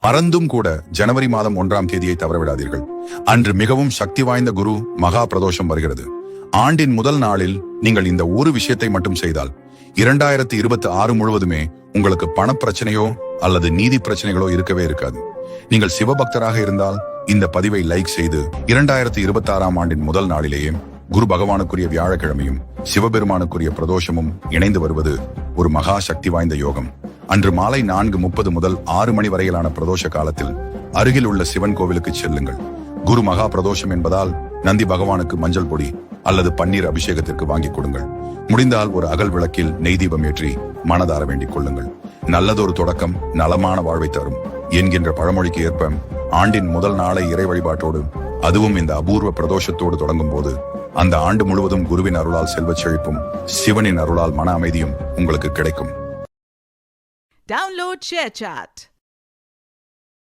மறந்தும் கூட ஜனவரி மாதம் 1ஆம் தேதியை தவறவிடாதீர்கள். அன்று மிகவும் சக்தி வாய்ந்த குரு மகா பிரதோஷம் வருகிறது. ஆண்டின் முதல் நாளில் நீங்கள் இந்த ஒரு விஷயத்தை மட்டும் செய்தால் 2026 முழுவதுமே உங்களுக்கு பணப்பிரச்சனையோ அல்லது நீதி பிரச்சனைகளோ இருக்கவே இருக்காது. நீங்கள் சிவபக்தராக இருந்தால் இந்த பதிவை லைக் செய்து 2026ஆம் ஆண்டின் முதல் நாளிலேயே குரு பகவானுக்குரிய வியாழக்கிழமையும் சிவபெருமானுக்குரிய பிரதோஷமும் இணைந்து வருவது ஒரு மகா சக்தி வாய்ந்த யோகம். அன்று மாலை 4:30 முதல் 6 மணி வரையிலான பிரதோஷ காலத்தில் அருகில் உள்ள சிவன் கோவிலுக்கு செல்லுங்கள். குரு மகா பிரதோஷம் என்பதால் நந்தி பகவானுக்கு மஞ்சள் பொடி அல்லது பன்னீர் அபிஷேகத்திற்கு வாங்கிக் கொடுங்கள். முடிந்தால் ஒரு அகல் விளக்கில் நெய் தீபம் ஏற்றி மனதார வேண்டிக் கொள்ளுங்கள். நல்லதொரு தொடக்கம் நலமான வாழ்வை தரும் என்கின்ற பழமொழிக்கு ஏற்ப ஆண்டின் முதல் நாளை இறை வழிபாட்டோடு, அதுவும் இந்த அபூர்வ பிரதோஷத்தோடு தொடங்கும் போது அந்த ஆண்டு முழுவதும் குருவின் அருளால் செல்வச் செழிப்பும் சிவனின் அருளால் மன அமைதியும் உங்களுக்கு கிடைக்கும். Download ShareChat.